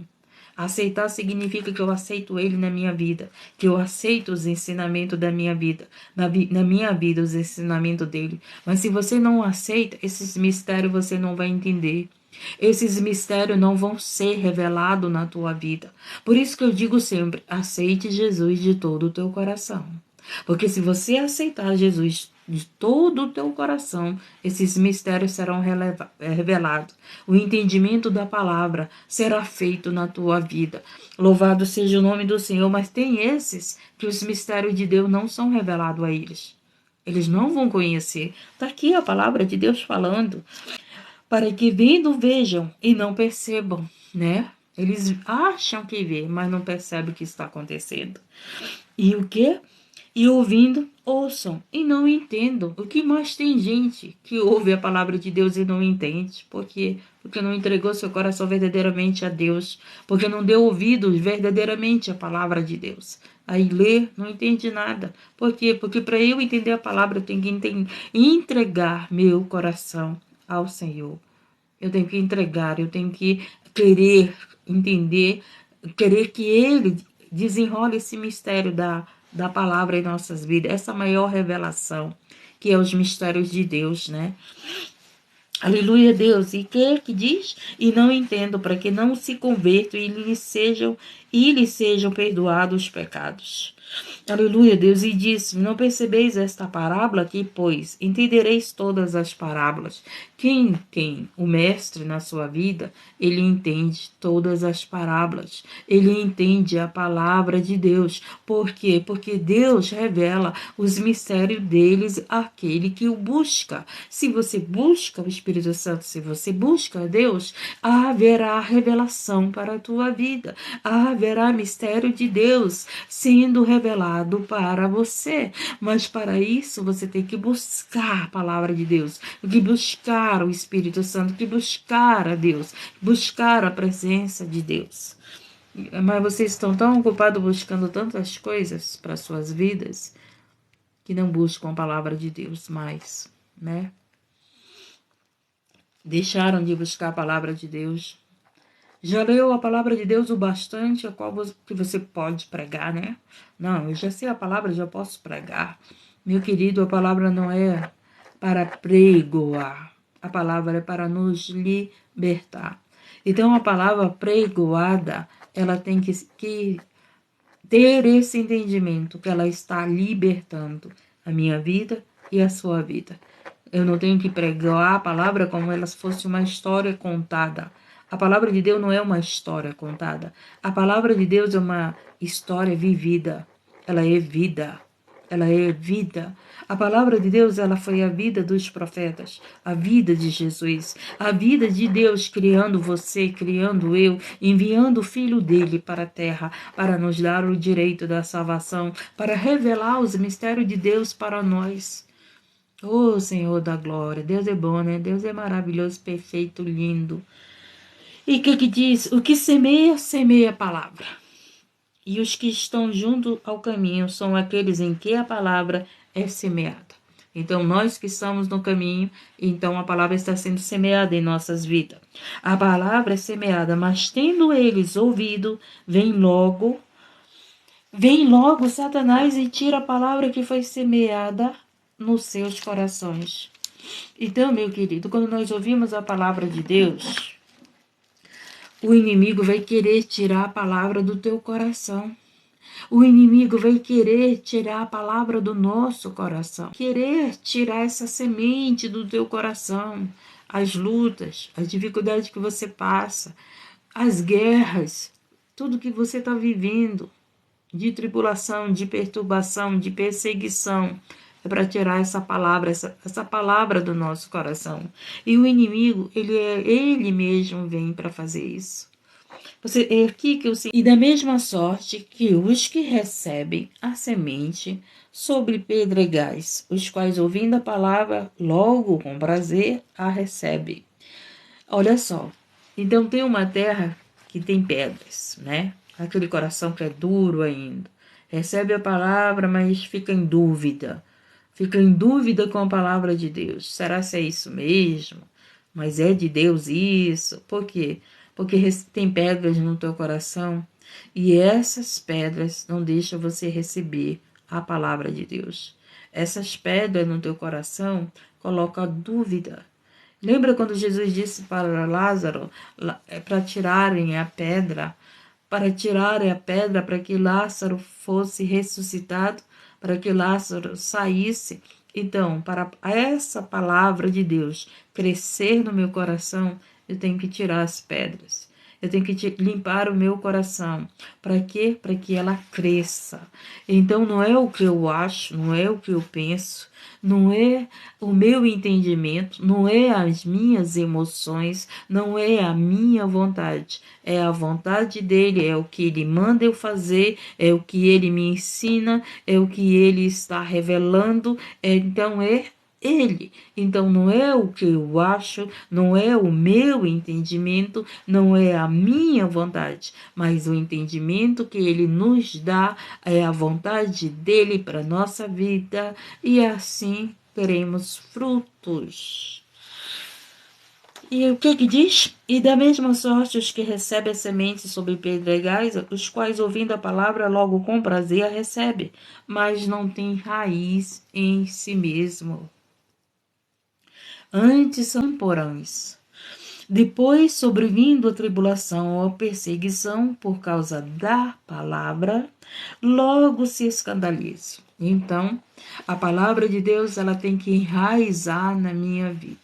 Speaker 1: Aceitar significa que eu aceito Ele na minha vida, que eu aceito os ensinamentos da minha vida, na minha vida os ensinamentos dele. Mas se você não aceita, esses mistérios você não vai entender. Esses mistérios não vão ser revelados na tua vida. Por isso que eu digo sempre, aceite Jesus de todo o teu coração. Porque se você aceitar Jesus de todo o teu coração, esses mistérios serão revelados. O entendimento da palavra será feito na tua vida. Louvado seja o nome do Senhor, mas tem esses que os mistérios de Deus não são revelados a eles. Eles não vão conhecer. Está aqui a palavra de Deus falando. Para que vendo, vejam e não percebam, né? Eles acham que vê, mas não percebem o que está acontecendo. E o quê? E ouvindo, ouçam e não entendam. O que mais tem gente que ouve a palavra de Deus e não entende? Por quê? Porque não entregou seu coração verdadeiramente a Deus. Porque não deu ouvidos verdadeiramente à palavra de Deus. Aí lê, não entende nada. Por quê? Porque para eu entender a palavra, eu tenho que entregar meu coração ao Senhor. Eu tenho que entregar, eu tenho que querer entender, querer que Ele desenrole esse mistério da palavra em nossas vidas, essa maior revelação, que é os mistérios de Deus, né? Aleluia, Deus. E que diz? E não entendo, para que não se convertam e lhes sejam perdoados os pecados. Aleluia, Deus. E disse: não percebeis esta parábola aqui, pois entendereis todas as parábolas. Quem tem o mestre na sua vida, ele entende todas as parábolas. Ele entende a palavra de Deus. Por quê? Porque Deus revela os mistérios deles àquele que o busca. Se você busca o Espírito Santo, se você busca Deus, haverá revelação para a tua vida. Haverá mistério de Deus sendo revelado para você. Mas para isso você tem que buscar a palavra de Deus, que buscar o Espírito Santo, que buscar a Deus, buscar a presença de Deus. Mas vocês estão tão ocupados buscando tantas coisas para suas vidas que não buscam a palavra de Deus mais, né? Deixaram de buscar a palavra de Deus. Já leu a palavra de Deus o bastante a qual que você pode pregar, né? Não, eu já sei a palavra, já posso pregar. Meu querido, a palavra não é para pregoar. A palavra é para nos libertar. Então, a palavra pregoada, ela tem que ter esse entendimento que ela está libertando a minha vida e a sua vida. Eu não tenho que pregar a palavra como ela fosse uma história contada. A palavra de Deus não é uma história contada. A palavra de Deus é uma história vivida. Ela é vida. Ela é vida. A palavra de Deus, ela foi a vida dos profetas, a vida de Jesus, a vida de Deus criando você, criando eu, enviando o Filho dele para a terra, para nos dar o direito da salvação, para revelar os mistérios de Deus para nós. Oh, Senhor da glória, Deus é bom, né? Deus é maravilhoso, perfeito, lindo. E o que diz? O que semeia, semeia a palavra. E os que estão junto ao caminho são aqueles em que a palavra é semeada. Então, nós que estamos no caminho, então a palavra está sendo semeada em nossas vidas. A palavra é semeada, mas tendo eles ouvido, vem logo Satanás e tira a palavra que foi semeada nos seus corações. Então, meu querido, quando nós ouvimos a palavra de Deus, o inimigo vai querer tirar a palavra do teu coração. O inimigo vai querer tirar a palavra do nosso coração. Querer tirar essa semente do teu coração. As lutas, as dificuldades que você passa, as guerras, tudo que você está vivendo, de tribulação, de perturbação, de perseguição, é para tirar essa palavra do nosso coração. E o inimigo, ele mesmo vem para fazer isso. É aqui que e da mesma sorte que os que recebem a semente sobre pedregais, os quais, ouvindo a palavra, logo com prazer a recebem. Olha só, então tem uma terra que tem pedras, né? Aquele coração que é duro ainda. Recebe a palavra, mas fica em dúvida. Fica em dúvida com a palavra de Deus. Será se é isso mesmo? Mas é de Deus isso? Por quê? Porque tem pedras no teu coração e essas pedras não deixam você receber a palavra de Deus. Essas pedras no teu coração colocam dúvida. Lembra quando Jesus disse para Lázaro para tirarem a pedra, para que Lázaro fosse ressuscitado, para que Lázaro saísse? Então, para essa palavra de Deus crescer no meu coração, eu tenho que tirar as pedras. Eu tenho que limpar o meu coração. Para quê? Para que ela cresça. Então, não é o que eu acho, não é o que eu penso, não é o meu entendimento, não é as minhas emoções, não é a minha vontade. É a vontade dele, é o que ele manda eu fazer, é o que ele me ensina, é o que ele está revelando. Então, é ele. Então, não é o que eu acho, não é o meu entendimento, não é a minha vontade, mas o entendimento que ele nos dá é a vontade dele para nossa vida, e assim teremos frutos. E o que diz? E da mesma sorte os que recebem a semente sobre pedregais, os quais, ouvindo a palavra, logo com prazer a recebem, mas não tem raiz em si mesmo. antes são temporães. Depois, sobrevindo a tribulação ou a perseguição por causa da palavra, logo se escandalize. Então, a palavra de Deus, ela tem que enraizar na minha vida.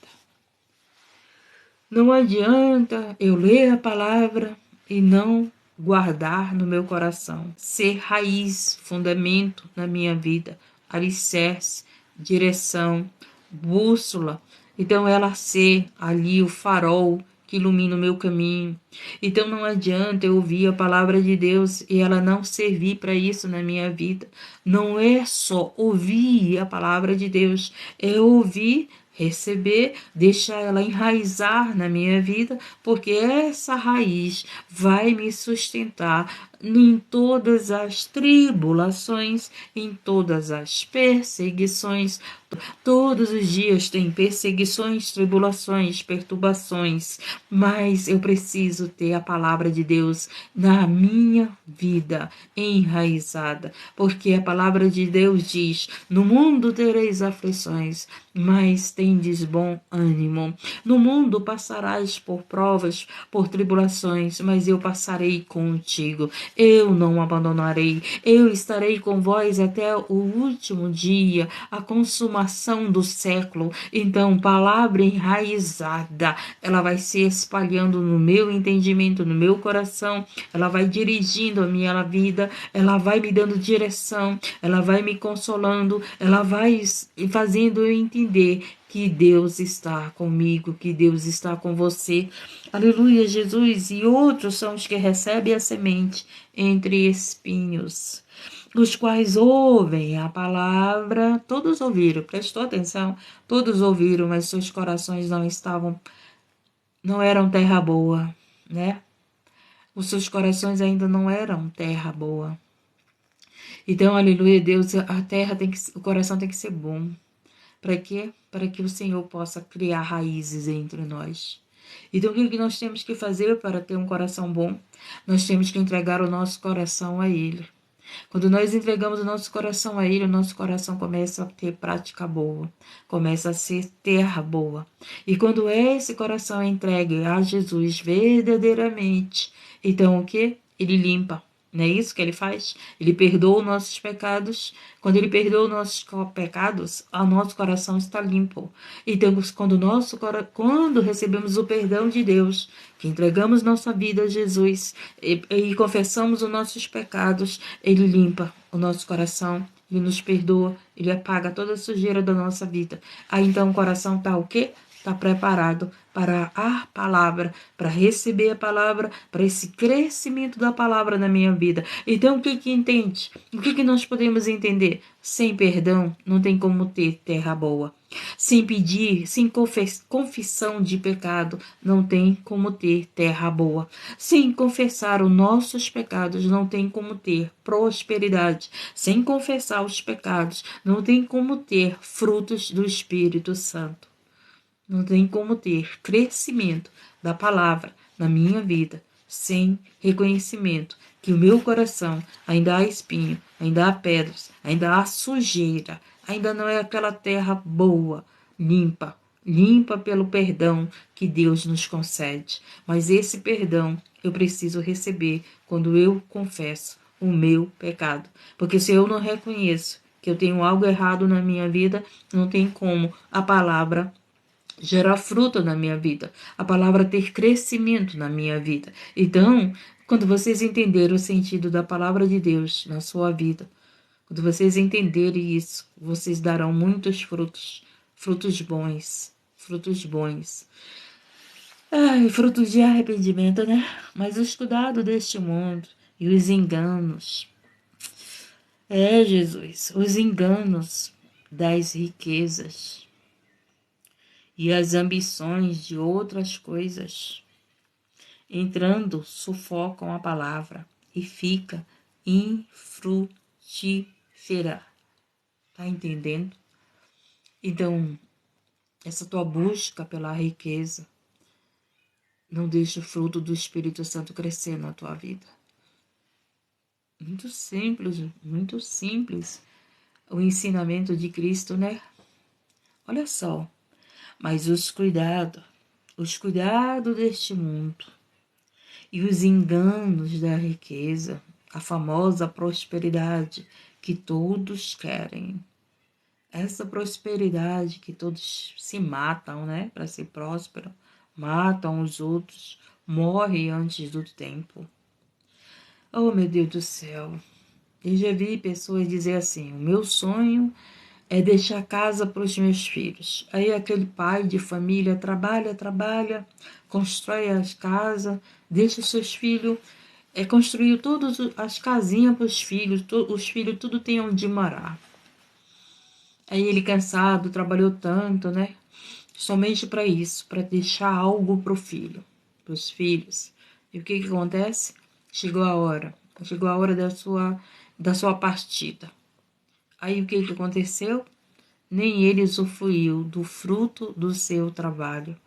Speaker 1: Não adianta eu ler a palavra e não guardar no meu coração, ser raiz, fundamento na minha vida, alicerce, direção, bússola. Então ela ser ali o farol que ilumina o meu caminho. Então não adianta eu ouvir a palavra de Deus e ela não servir para isso na minha vida. Não é só ouvir a palavra de Deus, é ouvir, receber, deixar ela enraizar na minha vida, porque essa raiz vai me sustentar em todas as tribulações, em todas as perseguições. Todos os dias tem perseguições, tribulações, perturbações, mas eu preciso ter a palavra de Deus na minha vida enraizada, porque a palavra de Deus diz: no mundo tereis aflições, mas tendes bom ânimo. No mundo passarás por provas, por tribulações, mas eu passarei contigo. Eu não abandonarei. Eu estarei com vós até o último dia, a consumação do século. Então, palavra enraizada, ela vai se espalhando no meu entendimento, no meu coração. Ela vai dirigindo a minha vida, ela vai me dando direção, ela vai me consolando, ela vai fazendo eu entender que Deus está comigo, que Deus está com você. Aleluia, Jesus. E outros são os que recebem a semente entre espinhos, os quais ouvem a palavra. Todos ouviram, prestou atenção? Todos ouviram, mas seus corações não eram terra boa, né? Os seus corações ainda não eram terra boa. Então, aleluia, Deus, o coração tem que ser bom. Para quê? Para que o Senhor possa criar raízes entre nós. Então, o que nós temos que fazer para ter um coração bom? Nós temos que entregar o nosso coração a Ele. Quando nós entregamos o nosso coração a Ele, o nosso coração começa a ter prática boa, começa a ser terra boa. E quando esse coração é entregue a Jesus verdadeiramente, então o que? Ele limpa. Não é isso que ele faz? Ele perdoa os nossos pecados. Quando ele perdoa os nossos pecados, o nosso coração está limpo. Então, quando recebemos o perdão de Deus, que entregamos nossa vida a Jesus e confessamos os nossos pecados, ele limpa o nosso coração, ele nos perdoa, ele apaga toda a sujeira da nossa vida. Aí então o coração está o quê? Está preparado para a palavra, para receber a palavra, para esse crescimento da palavra na minha vida. Então, o que entende? O que nós podemos entender? Sem perdão, não tem como ter terra boa. Sem pedir, sem confissão de pecado, não tem como ter terra boa. Sem confessar os nossos pecados, não tem como ter prosperidade. Sem confessar os pecados, não tem como ter frutos do Espírito Santo. Não tem como ter crescimento da palavra na minha vida sem reconhecimento que o meu coração ainda há espinho, ainda há pedras, ainda há sujeira, ainda não é aquela terra boa, limpa, limpa pelo perdão que Deus nos concede. Mas esse perdão eu preciso receber quando eu confesso o meu pecado. Porque se eu não reconheço que eu tenho algo errado na minha vida, não tem como a palavra gerar fruto na minha vida, a palavra ter crescimento na minha vida. Então, quando vocês entenderem o sentido da palavra de Deus na sua vida, quando vocês entenderem isso, vocês darão muitos frutos, frutos bons, frutos bons. Ai, frutos de arrependimento, né? Mas os cuidados deste mundo e os enganos. É, Jesus, os enganos das riquezas e as ambições de outras coisas, entrando, sufocam a palavra e fica infrutífera. Tá entendendo? Então, essa tua busca pela riqueza não deixa o fruto do Espírito Santo crescer na tua vida. Muito simples o ensinamento de Cristo, né? Olha só, Mas os cuidados deste mundo e os enganos da riqueza, a famosa prosperidade que todos querem. Essa prosperidade que todos se matam, né, para ser próspero, matam os outros, morrem antes do tempo. Oh, meu Deus do céu. Eu já vi pessoas dizer assim: o meu sonho é deixar casa para os meus filhos. Aí aquele pai de família trabalha, constrói as casas, deixa os seus filhos, construiu todas as casinhas para os filhos tudo tem onde morar. Aí ele cansado, trabalhou tanto, né? Somente para isso, para deixar algo para o filho, para os filhos. E o que acontece? Chegou a hora da sua partida. Aí o que aconteceu? Nem ele usufruiu do fruto do seu trabalho.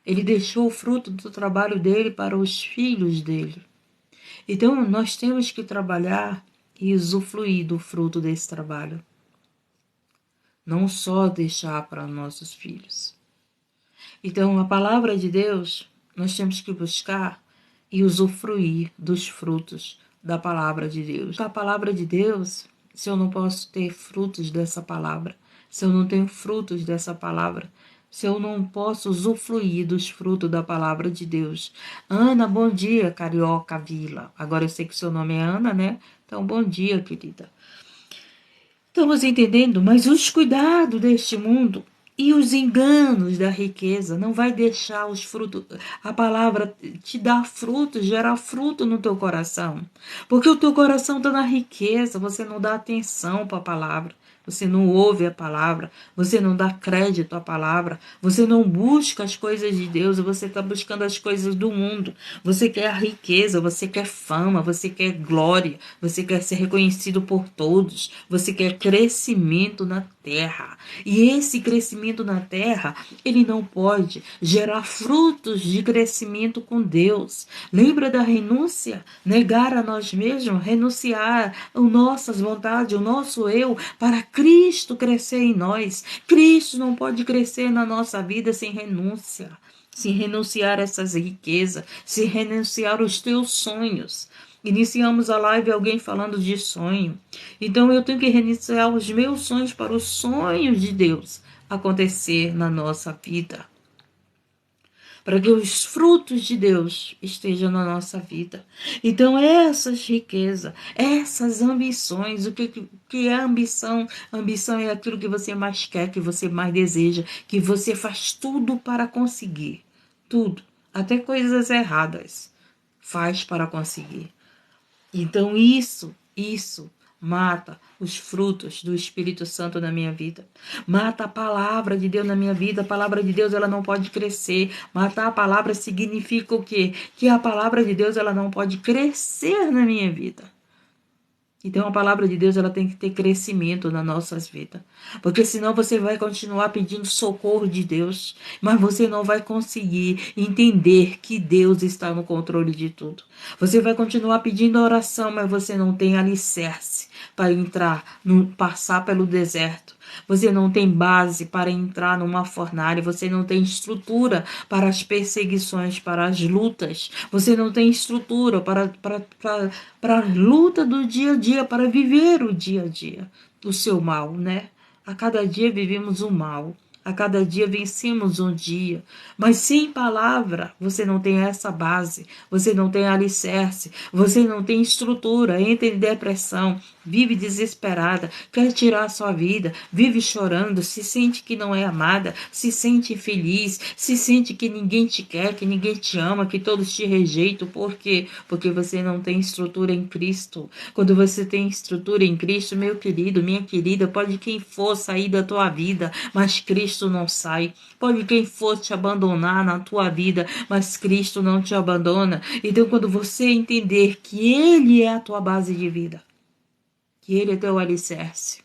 Speaker 1: Ele deixou o fruto do trabalho dele para os filhos dele. Então, nós temos que trabalhar e usufruir do fruto desse trabalho. Não só deixar para nossos filhos. Então, a palavra de Deus, nós temos que buscar e usufruir dos frutos da palavra de Deus. A palavra de Deus, se eu não posso ter frutos dessa palavra, se eu não tenho frutos dessa palavra, se eu não posso usufruir dos frutos da palavra de Deus. Ana, bom dia, Carioca Vila. Agora eu sei que seu nome é Ana, né? Então, bom dia, querida. Estamos entendendo, mas os cuidados deste mundo e os enganos da riqueza não vai deixar os frutos, a palavra te dar fruto, gerar fruto no teu coração. Porque o teu coração está na riqueza, você não dá atenção para a palavra. Você não ouve a palavra, você não dá crédito à palavra, você não busca as coisas de Deus, você está buscando as coisas do mundo. Você quer a riqueza, você quer fama, você quer glória, você quer ser reconhecido por todos, você quer crescimento na terra. E esse crescimento na terra, ele não pode gerar frutos de crescimento com Deus. Lembra da renúncia? Negar a nós mesmos, renunciar às nossas vontades, o nosso eu, para Cristo crescer em nós. Cristo não pode crescer na nossa vida sem renúncia. Se renunciar a essas riquezas, se renunciar aos teus sonhos. Iniciamos a live alguém falando de sonho. Então eu tenho que renunciar os meus sonhos para os sonhos de Deus acontecer na nossa vida. Para que os frutos de Deus estejam na nossa vida. Então essas riquezas, essas ambições, o que é ambição? Ambição é aquilo que você mais quer, que você mais deseja, que você faz tudo para conseguir. Tudo, até coisas erradas, faz para conseguir. Então isso mata os frutos do Espírito Santo na minha vida. Mata a palavra de Deus na minha vida. A palavra de Deus ela não pode crescer. Matar a palavra significa o quê? Que a palavra de Deus ela não pode crescer na minha vida. Então a palavra de Deus ela tem que ter crescimento nas nossas vidas. Porque senão você vai continuar pedindo socorro de Deus, mas você não vai conseguir entender que Deus está no controle de tudo. Você vai continuar pedindo oração, mas você não tem alicerce para passar pelo deserto. Você não tem base para entrar numa fornalha, você não tem estrutura para as perseguições, para as lutas, você não tem estrutura para a luta do dia a dia, para viver o dia a dia, o seu mal, né? A cada dia vivemos o mal. A cada dia vencemos um dia. Mas sem palavra, você não tem essa base. Você não tem alicerce. Você não tem estrutura. Entra em depressão. Vive desesperada. Quer tirar a sua vida. Vive chorando. Se sente que não é amada. Se sente infeliz. Se sente que ninguém te quer. Que ninguém te ama. Que todos te rejeitam. Por quê? Porque você não tem estrutura em Cristo. Quando você tem estrutura em Cristo, meu querido, minha querida, pode quem for sair da tua vida, mas Cristo não sai. Pode quem for te abandonar na tua vida, mas Cristo não te abandona. Então, quando você entender que Ele é a tua base de vida, que Ele é teu alicerce,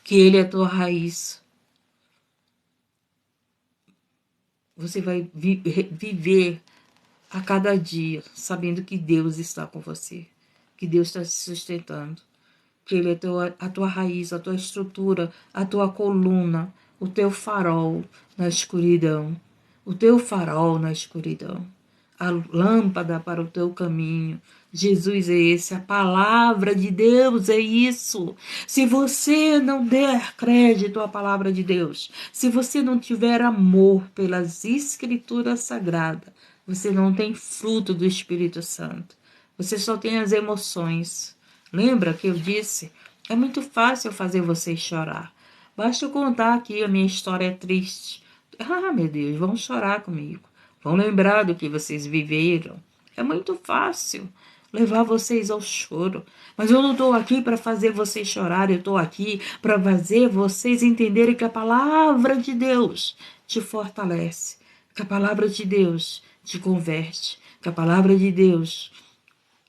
Speaker 1: que Ele é tua raiz, você vai viver a cada dia sabendo que Deus está com você, que Deus está te sustentando, que Ele é a tua raiz, a tua estrutura, a tua coluna, o teu farol na escuridão, o teu farol na escuridão, a lâmpada para o teu caminho. Jesus é esse, a palavra de Deus é isso. Se você não der crédito à palavra de Deus, se você não tiver amor pelas escrituras sagradas, você não tem fruto do Espírito Santo. Você só tem as emoções. Lembra que eu disse? É muito fácil fazer vocês chorar. Basta eu contar aqui a minha história triste. Ah, meu Deus, vão chorar comigo. Vão lembrar do que vocês viveram. É muito fácil levar vocês ao choro. Mas eu não estou aqui para fazer vocês chorar. Eu estou aqui para fazer vocês entenderem que a palavra de Deus te fortalece. Que a palavra de Deus te converte. Que a palavra de Deus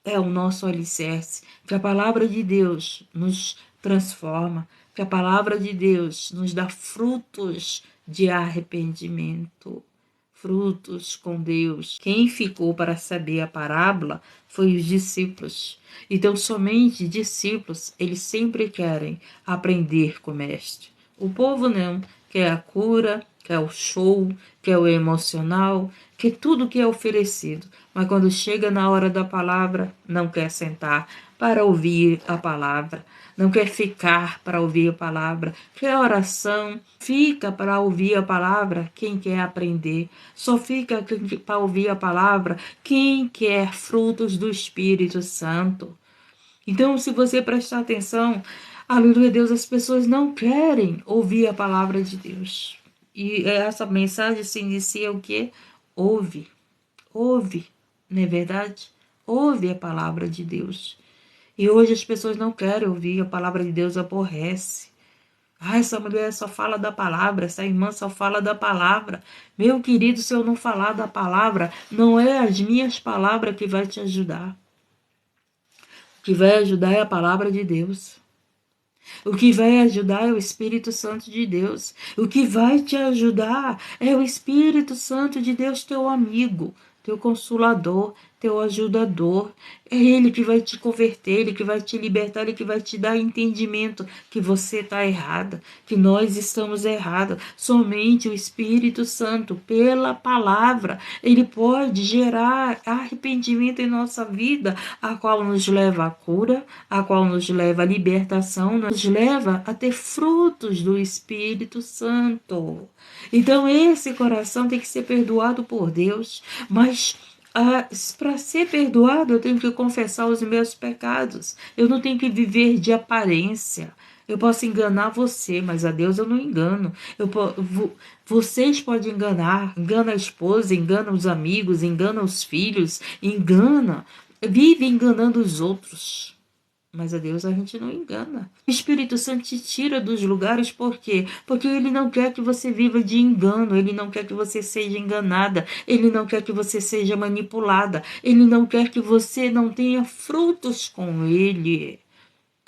Speaker 1: é o nosso alicerce, que a palavra de Deus nos transforma, que a palavra de Deus nos dá frutos de arrependimento, frutos com Deus. Quem ficou para saber a parábola foi os discípulos. Então, somente discípulos, eles sempre querem aprender com o mestre. O povo não, quer a cura, quer o show, quer o emocional, quer tudo que é oferecido. Mas quando chega na hora da palavra, não quer sentar para ouvir a palavra, não quer ficar para ouvir a palavra, quer oração, fica para ouvir a palavra quem quer aprender, só fica para ouvir a palavra quem quer frutos do Espírito Santo. Então, se você prestar atenção, aleluia Deus, as pessoas não querem ouvir a palavra de Deus. E essa mensagem se inicia o quê? Ouve, ouve, não é verdade? Ouve a palavra de Deus. E hoje as pessoas não querem ouvir, a palavra de Deus aborrece. Ah, essa mulher só fala da palavra, essa irmã só fala da palavra. Meu querido, se eu não falar da palavra, não é as minhas palavras que vai te ajudar. O que vai ajudar é a palavra de Deus. O que vai ajudar é o Espírito Santo de Deus. O que vai te ajudar é o Espírito Santo de Deus, teu amigo, teu consolador, teu ajudador. É Ele que vai te converter, Ele que vai te libertar, Ele que vai te dar entendimento que você está errada, que nós estamos errados. Somente o Espírito Santo, pela palavra, Ele pode gerar arrependimento em nossa vida, a qual nos leva à cura, a qual nos leva à libertação, nos leva a ter frutos do Espírito Santo. Então esse coração tem que ser perdoado por Deus, mas para ser perdoado eu tenho que confessar os meus pecados. Eu não tenho que viver de aparência. Eu posso enganar você, mas a Deus eu não engano. Vocês podem enganar, engana a esposa, engana os amigos, engana os filhos, vive enganando os outros. Mas a Deus a gente não engana. O Espírito Santo te tira dos lugares, por quê? Porque Ele não quer que você viva de engano, Ele não quer que você seja enganada, Ele não quer que você seja manipulada, Ele não quer que você não tenha frutos com Ele.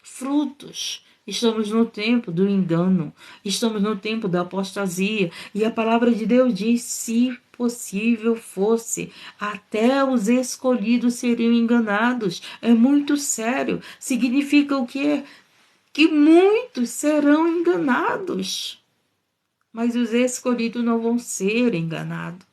Speaker 1: Frutos. Estamos no tempo do engano, estamos no tempo da apostasia, e a palavra de Deus diz: se possível fosse, até os escolhidos seriam enganados. É muito sério. Significa o quê? Que muitos serão enganados, mas os escolhidos não vão ser enganados.